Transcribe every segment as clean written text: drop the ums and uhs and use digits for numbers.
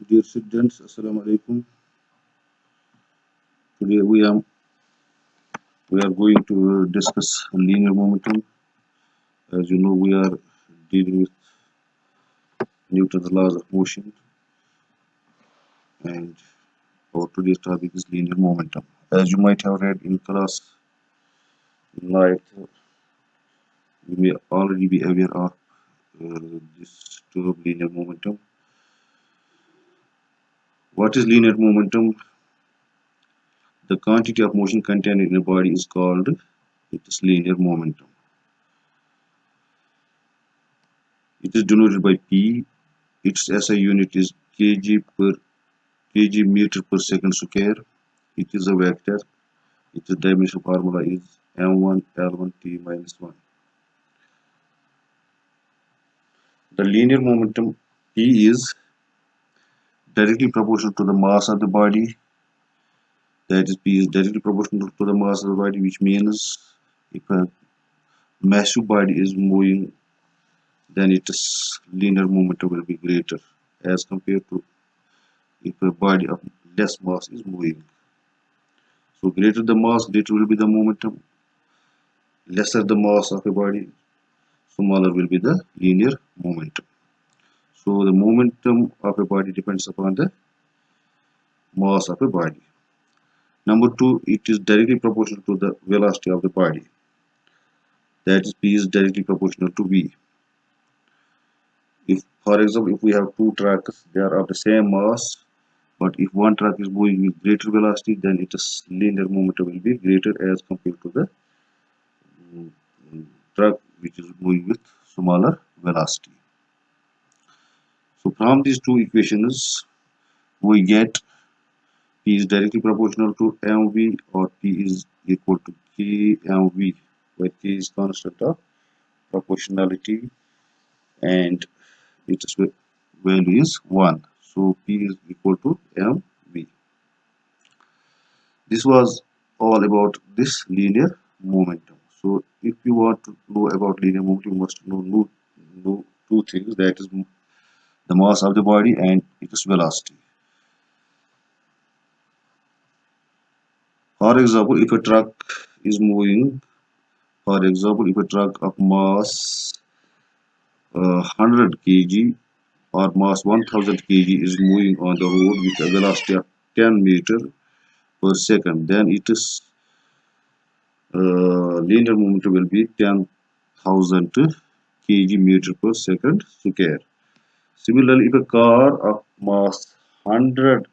Dear students, Assalamu alaikum. Today we are going to discuss linear momentum. As you know, we are dealing with Newton's laws of motion, and our today's topic is linear momentum. As you might have read in class ninth, you may already be aware of this term linear momentum. What is linear momentum? The quantity of motion contained in a body is called its linear momentum. It is denoted by P. Its SI unit is kg meter per second square. It is a vector. Its dimension formula is m1 l1 t minus 1. The linear momentum P is directly proportional to the mass of the body. That is, P is directly proportional to the mass of the body, which means if a massive body is moving, then its linear momentum will be greater as compared to if a body of less mass is moving. So greater the mass, greater will be the momentum. Lesser the mass of a body, smaller will be the linear momentum. So the momentum of a body depends upon the mass of a body. Number two, it is directly proportional to the velocity of the body. That is, P is directly proportional to V. If, for example, if we have two trucks, they are of the same mass, but if one truck is moving with greater velocity, then its linear momentum will be greater as compared to the truck which is moving with smaller velocity. So from these two equations, we get P is directly proportional to mv, or P is equal to kmv, where K is constant of proportionality and its value is 1. So P is equal to mv. This was all about this linear momentum. So if you want to know about linear momentum, you must know two things, that is the mass of the body and its velocity. For example, if a truck is moving, for example, if a truck of mass 100 kg or mass 1000 kg is moving on the road with a velocity of 10 meter per second, then its linear momentum will be 10,000 kg meter per second square. Similarly, if a car of mass 100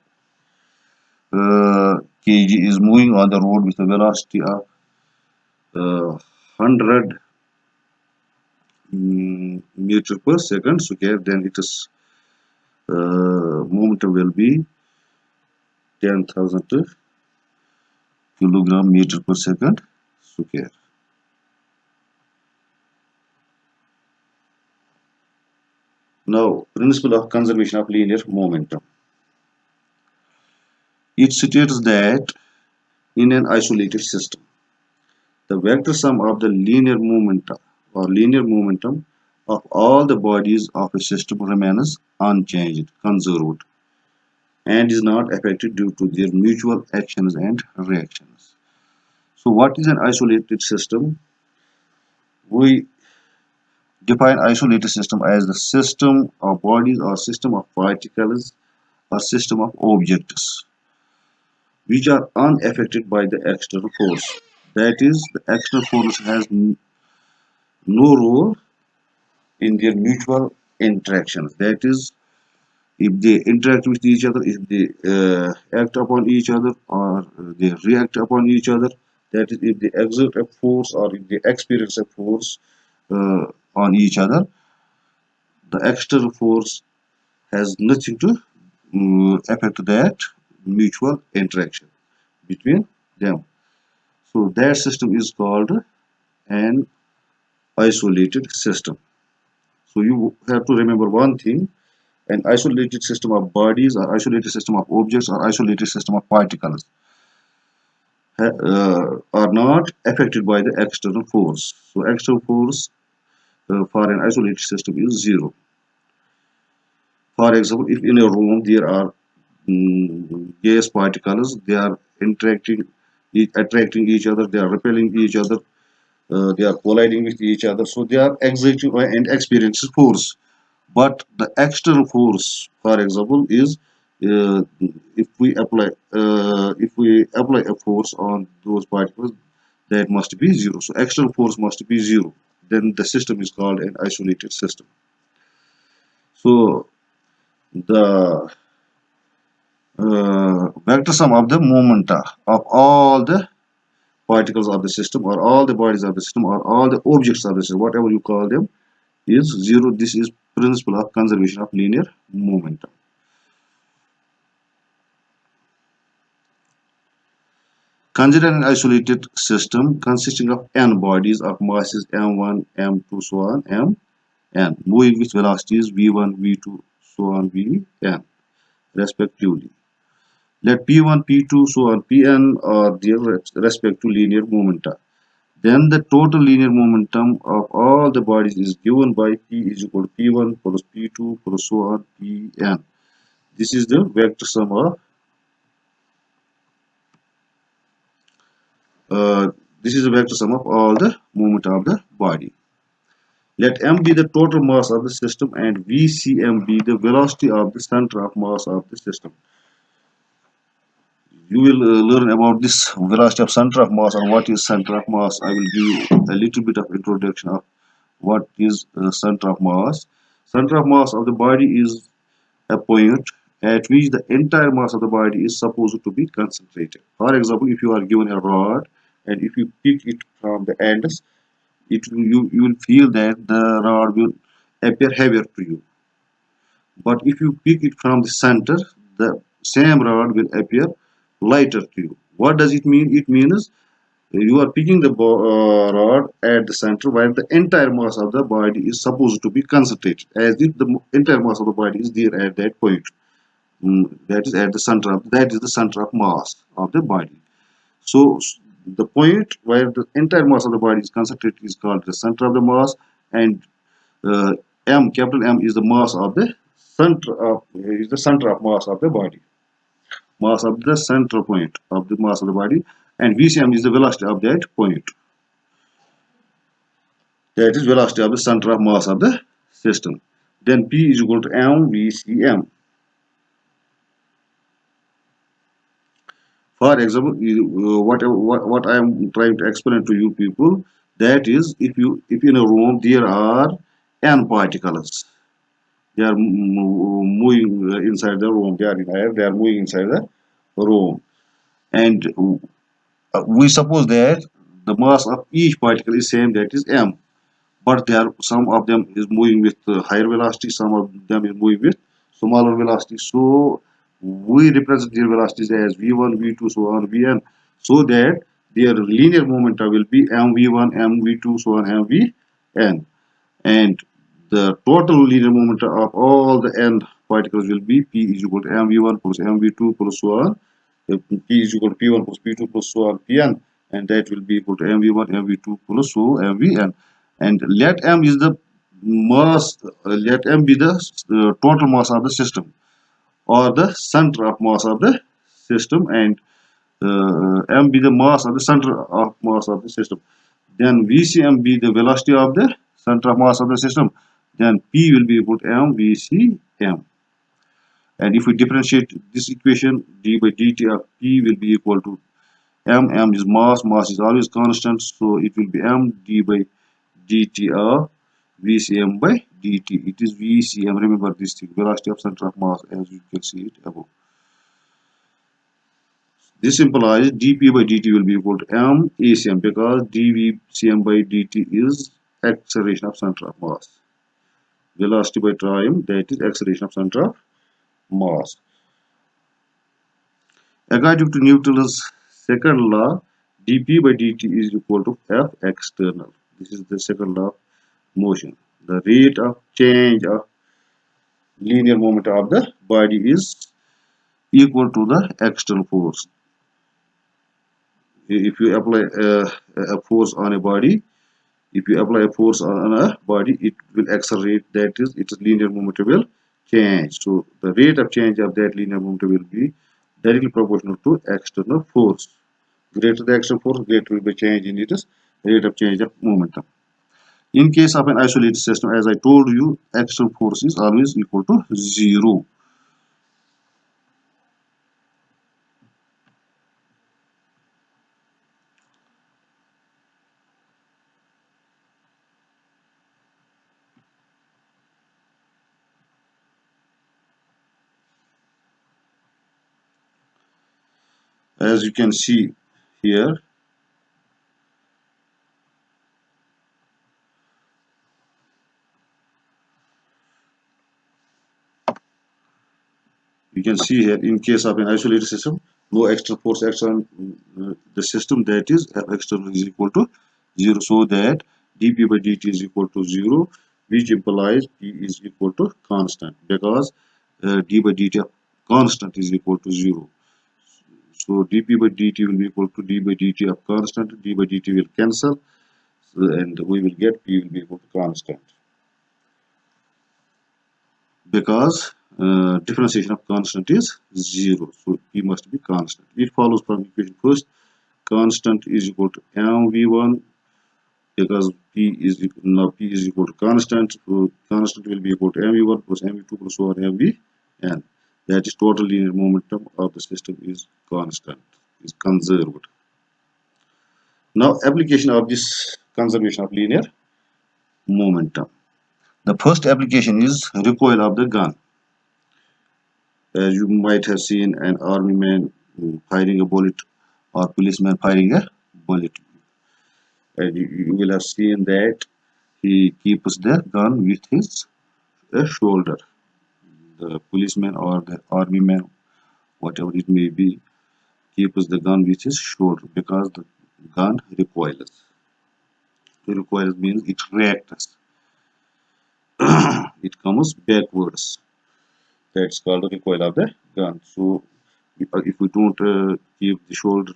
kg is moving on the road with a velocity of 100 meter per second square, then its momentum will be 10,000 kilogram meter per second square. Now, principle of conservation of linear momentum. It states that in an isolated system, the vector sum of the linear momentum of all the bodies of a system remains unchanged, conserved, and is not affected due to their mutual actions and reactions. So what is an isolated system? We define isolated system as the system of bodies or system of particles or system of objects which are unaffected by the external force. That is, the external force has no role in their mutual interactions. That is, if they interact with each other, if they act upon each other, or they react upon each other, that is, if they exert a force or if they experience a force on each other, the external force has nothing to affect that mutual interaction between them. So that system is called an isolated system. So you have to remember one thing: an isolated system of bodies, or isolated system of objects, or isolated system of particles are not affected by the external force. So external force for an isolated system is zero. For example, if in a room there are gas particles, they are interacting, attracting each other, they are repelling each other, they are colliding with each other, so they are exerting and experiencing force. But the external force, for example, is uh, if we apply a force on those particles, that must be zero. So external force must be zero. Then the system is called an isolated system. So the vector sum of the momenta of all the particles of the system, or all the bodies of the system, or all the objects of the system, whatever you call them, is zero. This is principle of conservation of linear momentum. Consider an isolated system consisting of n bodies of masses m1, m2, so on, mn, moving with velocities v1, v2, so on, vn, respectively. Let p1, p2, so on, pn are their respective linear momenta. Then the total linear momentum of all the bodies is given by P is equal to P1 plus P2 plus so on Pn. This is the vector sum of uh, all the momenta of the body. Let m be the total mass of the system and Vcm be the velocity of the center of mass of the system. You will learn about this velocity of center of mass and what is center of mass. I will give you a little bit of introduction of what is center of mass. Center of mass of the body is a point at which the entire mass of the body is supposed to be concentrated. For example, if you are given a rod and if you pick it from the ends, you will feel that the rod will appear heavier to you. But if you pick it from the center, the same rod will appear lighter to you. What does it mean? It means you are picking the rod at the center where the entire mass of the body is supposed to be concentrated, as if the entire mass of the body is there at that point. That is at the center of, that is the center of mass of the body. So the point where the entire mass of the body is concentrated is called the center of the mass, and uh, M, capital M, is the mass of the center of mass of the body, mass of the center point of the mass of the body, and VCM is the velocity of that point. That is velocity of the center of mass of the system. Then P is equal to mvcm. For example, what I am trying to explain to you people, that is, if in a room there are n particles, they are moving inside the room. They are in air. They are moving inside the room, and we suppose that the mass of each particle is same. That is m. But there are some of them is moving with higher velocity, some of them is moving with smaller velocity. So we represent their velocities as v1, v2, so on, vn, so that their linear momentum will be mv1, mv2, so on, mvn, and the total linear momentum of all the n particles will be p is equal to mv1 plus mv2 plus so on, p is equal to p1 plus p2 plus so on, pn, and that will be equal to mv1, mv2 plus so mvn. And let m is the mass, let m be the total mass of the system, or the center of mass of the system, and m be the mass of the center of mass of the system. Then vcm be the velocity of the center of mass of the system. Then p will be equal to mvcm. And if we differentiate this equation, d by dt of p will be equal to m is mass, mass is always constant, so it will be m d by dt of vcm by dt. It is vcm, remember this thing, velocity of center of mass, as you can see it above. This implies dp by dt will be equal to m acm, because dvcm by dt is acceleration of center of mass. Velocity by time, that is acceleration of center of mass. According to Newton's second law, dp by dt is equal to F external. This is the second law of motion. The rate of change of linear momentum of the body is equal to the external force. If you apply a force on a body, if you apply a force on a body, it will accelerate. That is, its linear momentum will change. So the rate of change of that linear momentum will be directly proportional to external force. Greater the external force, greater will be change in its rate of change of momentum. In case of an isolated system, as I told you, external force is always equal to 0. As you can see here, you can see here, in case of an isolated system, no external force acts on the system, that is F external is equal to 0, so that dp by dt is equal to 0, which implies p is equal to constant, because d by dt of constant is equal to 0. So dp by dt will be equal to d by dt of constant, d by dt will cancel, and we will get p will be equal to constant, because differentiation of constant is 0, so p must be constant. It follows from equation first, constant is equal to mv1, because now p is equal to constant, so constant will be equal to mv1 plus mv2 plus 1 mvn, that is total linear momentum of the system is constant, is conserved. Now application of this conservation of linear momentum. The first application is recoil of the gun. As you might have seen an army man firing a bullet or policeman firing a bullet. And you will have seen that he keeps the gun with his shoulder. The policeman or the army man, whatever it may be, keeps the gun with his shoulder because the gun recoils. The recoils means it reacts. It comes backwards. That's called the recoil of the gun. So if we don't keep the shoulder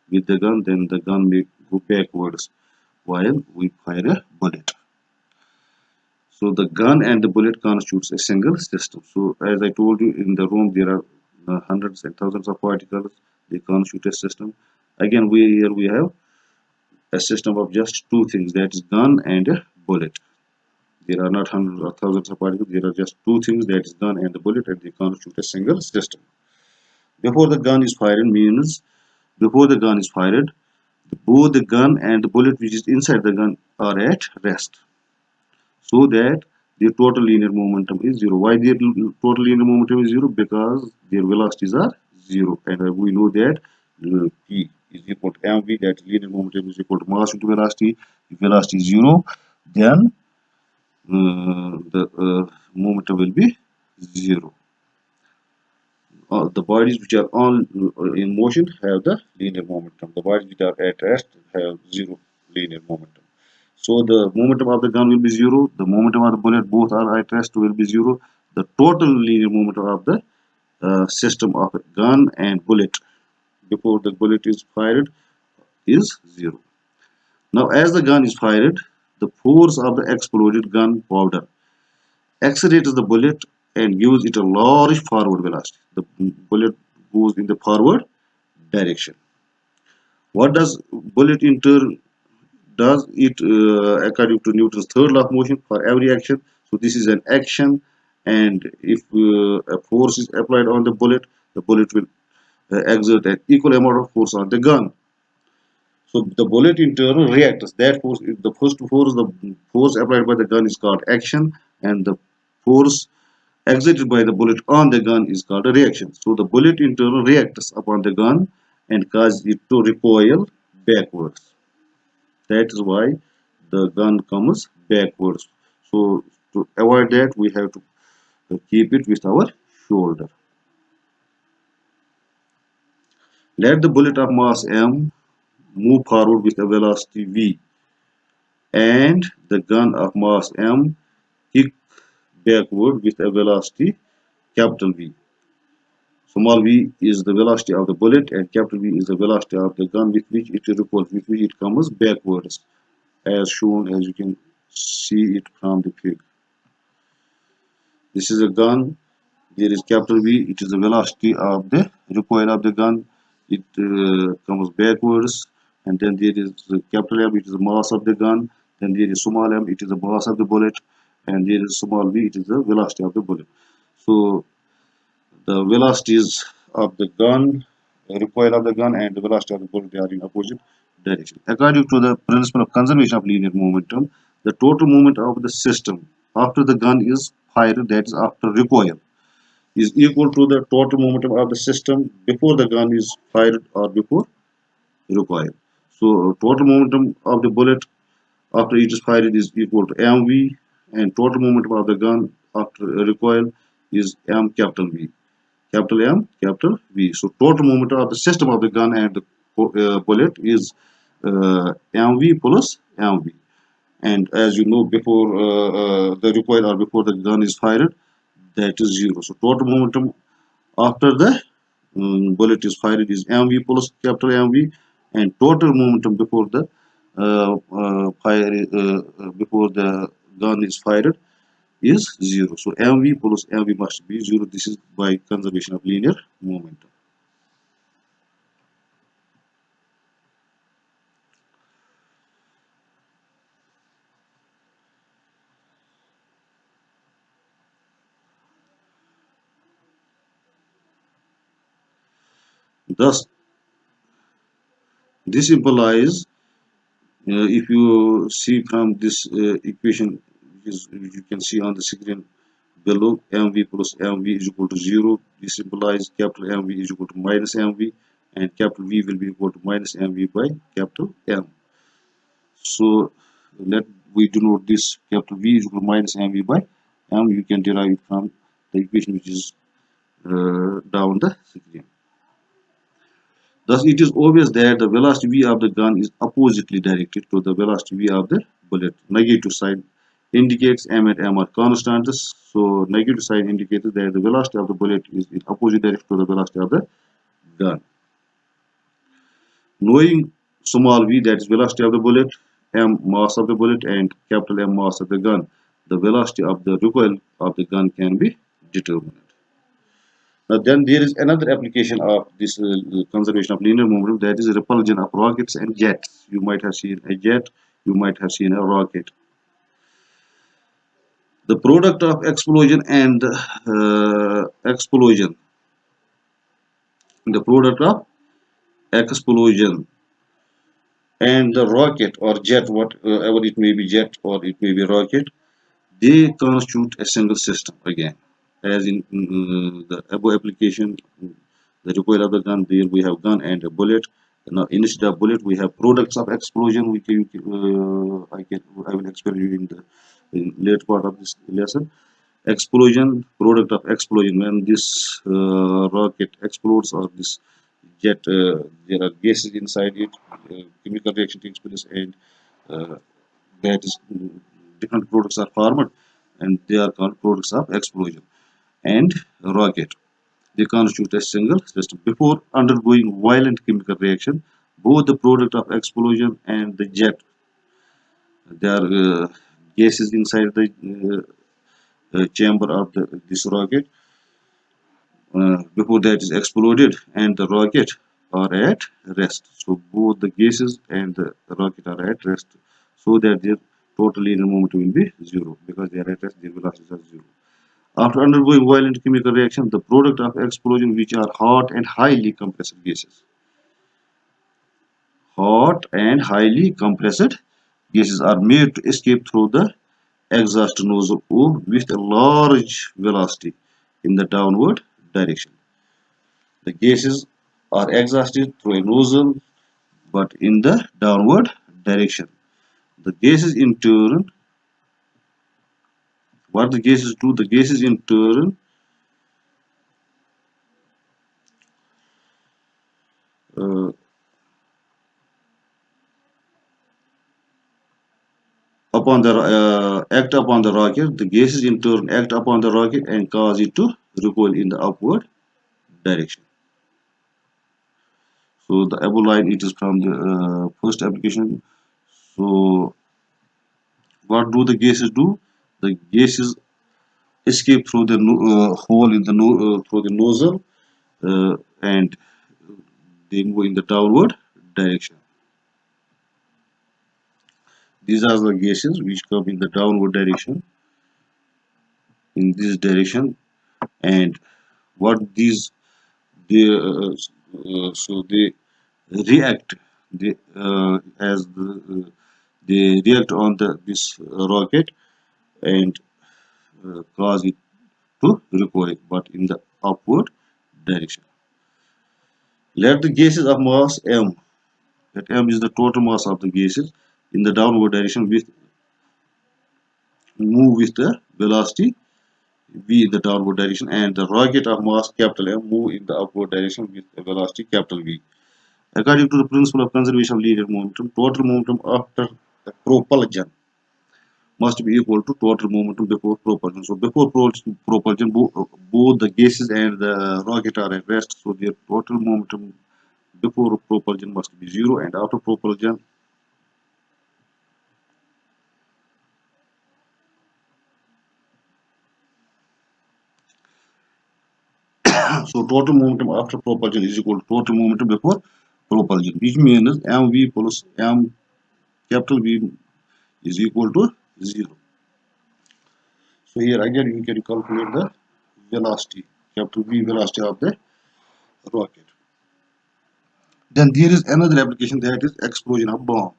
with the gun, then the gun may go backwards while we fire a bullet. So the gun and the bullet constitutes a single system. So as I told you, in the room there are hundreds and thousands of particles. They constitute a system. Again, here we have a system of just two things, that is gun and a bullet. There are not hundreds or thousands of particles. There are just two things, that is gun and the bullet, and they constitute a single system. Before the gun is fired means before the gun is fired, both the gun and the bullet which is inside the gun are at rest, so that their total linear momentum is 0. Why their total linear momentum is 0? Because their velocities are 0, and we know that p is equal to mv, that linear momentum is equal to mass into velocity. If velocity is 0, then the momentum will be 0. The bodies which are all in motion have the linear momentum. The bodies which are at rest have 0 linear momentum. So the momentum of the gun will be 0. The momentum of the bullet, both are at rest, will be 0. The total linear momentum of the system of a gun and bullet before the bullet is fired is 0. Now as the gun is fired, the force of the exploded gun powder accelerates the bullet and gives it a large forward velocity. The bullet goes in the forward direction. What does bullet in turn does? It according to Newton's third law of motion for every action. So this is an action, and if a force is applied on the bullet will exert an equal amount of force on the gun. So the bullet in turn reacts. That force, the force applied by the gun is called action, and the force exerted by the bullet on the gun is called a reaction. So the bullet in turn reacts upon the gun and causes it to recoil backwards. That is why the gun comes backwards. So to avoid that, we have to keep it with our shoulder. Let the bullet of mass m move forward with a velocity v, and the gun of mass m kick backward with a velocity capital V. Small v is the velocity of the bullet, and capital V is the velocity of the gun with which it repulses, with which it comes backwards, as shown, as you can see it from the figure. This is a gun. There is capital V. It is the velocity of the recoil of the gun. It comes backwards. And then there is the capital M. It is the mass of the gun. Then there is small m. It is the mass of the bullet. And there is small v. It is the velocity of the bullet. So the velocities of the gun, recoil of the gun, and the velocity of the bullet, they are in opposite direction. According to the principle of conservation of linear momentum, the total moment of the system after the gun is fired, that is after recoil, is equal to the total momentum of the system before the gun is fired or before recoil. So total momentum of the bullet after it is fired is equal to mv, and total momentum of the gun after recoil is m capital V. Capital M, capital V. So total momentum of the system of the gun and the bullet is mv plus mv. And as you know, before the recoil or before the gun is fired, that is zero. So total momentum after the bullet is fired is mv plus capital mv, and total momentum before the before the gun is fired is zero. So mv plus mv must be zero. This is by conservation of linear momentum. Thus, this implies, if you see from this equation, which you can see on the screen below, mv plus mv is equal to 0. This implies capital mv is equal to minus mv, and capital V will be equal to minus mv by capital M. So let we denote this capital V is equal to minus mv by M. You can derive it from the equation which is down the screen. Thus, it is obvious that the velocity v of the gun is oppositely directed to the velocity v of the bullet. Negative sign indicates m and m are constants. So, negative sign indicates that the velocity of the bullet is in opposite direction to the velocity of the gun. Knowing small v, that is velocity of the bullet, m mass of the bullet, and capital M mass of the gun, the velocity of the recoil of the gun can be determined. Now, then there is another application of this conservation of linear momentum, that is repulsion of rockets and jets. You might have seen a jet, you might have seen a rocket. The product of explosion and explosion, the product of explosion and the rocket or jet, whatever it may be, jet or it may be rocket, they constitute a single system again. As in the above application, the recoil of the gun, there we have gun and a bullet. Now instead of bullet, we have products of explosion. I will explain you in late part of this lesson. Explosion, product of explosion. When this rocket explodes or this jet, there are gases inside it. Chemical reaction takes place, and that is different products are formed, and they are called products of explosion. And rocket, they constitute a single system. Before undergoing violent chemical reaction, both the product of explosion and the jet, there are gases inside the chamber of this rocket. Before that is exploded, and the rocket are at rest. So both the gases and the rocket are at rest, so that their total linear momentum will be zero, because they are at rest, their velocities are zero. After undergoing violent chemical reaction, the product of explosion, which are hot and highly compressed gases. Hot and highly compressed gases are made to escape through the exhaust nozzle with a large velocity in the downward direction. The gases are exhausted through a nozzle but in the downward direction. The gases in turn, what the gases do? The gases in turn act upon the rocket. The gases in turn act upon the rocket and cause it to recoil in the upward direction. So the above line, it is from the first application. So what do the gases do? The gases escape through the hole in the through the nozzle, and they move in the downward direction. These are the gases which come in the downward direction, in this direction, and what these they so they react, they as they react on this rocket and cause it to recoil, but in the upward direction. Let the gases of mass m, that m is the total mass of the gases, in the downward direction with move with the velocity v in the downward direction, and the rocket of mass capital M move in the upward direction with a velocity capital V. According to the principle of conservation of linear momentum, total momentum after the propulsion must be equal to total momentum before propulsion. So before propulsion, both the gases and the rocket are at rest, so their total momentum before propulsion must be zero, and after propulsion, so total momentum after propulsion is equal to total momentum before propulsion, which means mv plus m capital V is equal to 0. So here again you can calculate the velocity, capital V velocity of the rocket. Then there is another application, that is explosion of bomb.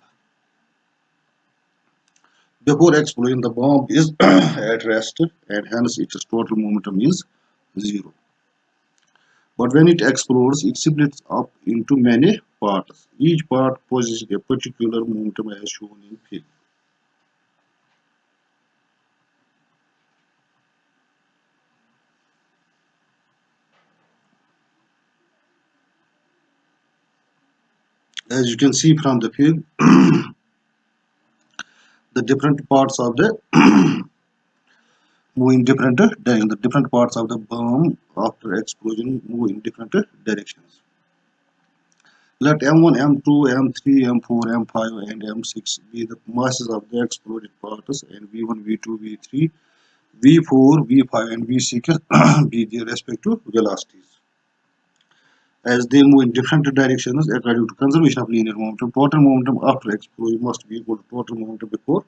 Before explosion, the bomb is at rest and hence its total momentum is 0. But when it explodes, it splits up into many parts. Each part possesses a particular momentum as shown in figure. As you can see from the figure, the different parts of the move in different directions. The different parts of the bomb after explosion move in different directions. Let M1, M2, M3, M4, M5, and M6 be the masses of the exploded parts, and V1, V2, V3, V4, V5, and V6 be their respective velocities. As they move in different directions according to conservation of linear momentum, total momentum after explosion must be equal to total momentum before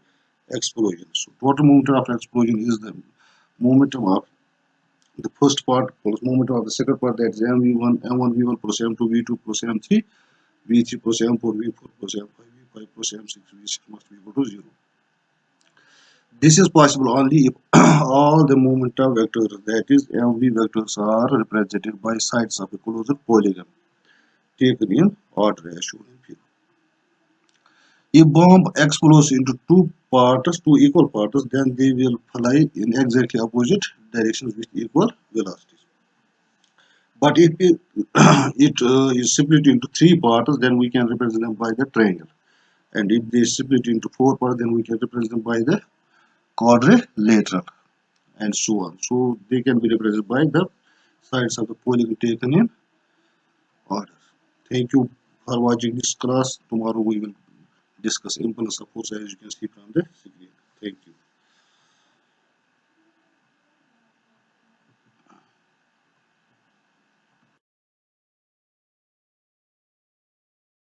explosion. So total momentum after explosion is the momentum of the first part plus momentum of the second part, that is mv1 m1 v1 plus m2 v2 plus m3 v3 plus m4 v4 plus m5 v5 plus m6 v6 must be equal to 0. This is possible only if all the momentum vectors, that is mv vectors, are represented by sides of a closed polygon taken in order as shown in figure. If bomb explodes into two equal parts, then they will fly in exactly opposite directions with equal velocities. But if it is split into three parts, then we can represent them by the triangle. And if they split into four parts, then we can represent them by the quadrilateral, and so on. So they can be represented by the sides of the polygon taken in order. Thank you for watching this class. Tomorrow we will discuss impulse of force, as you can see from the screen. Thank you.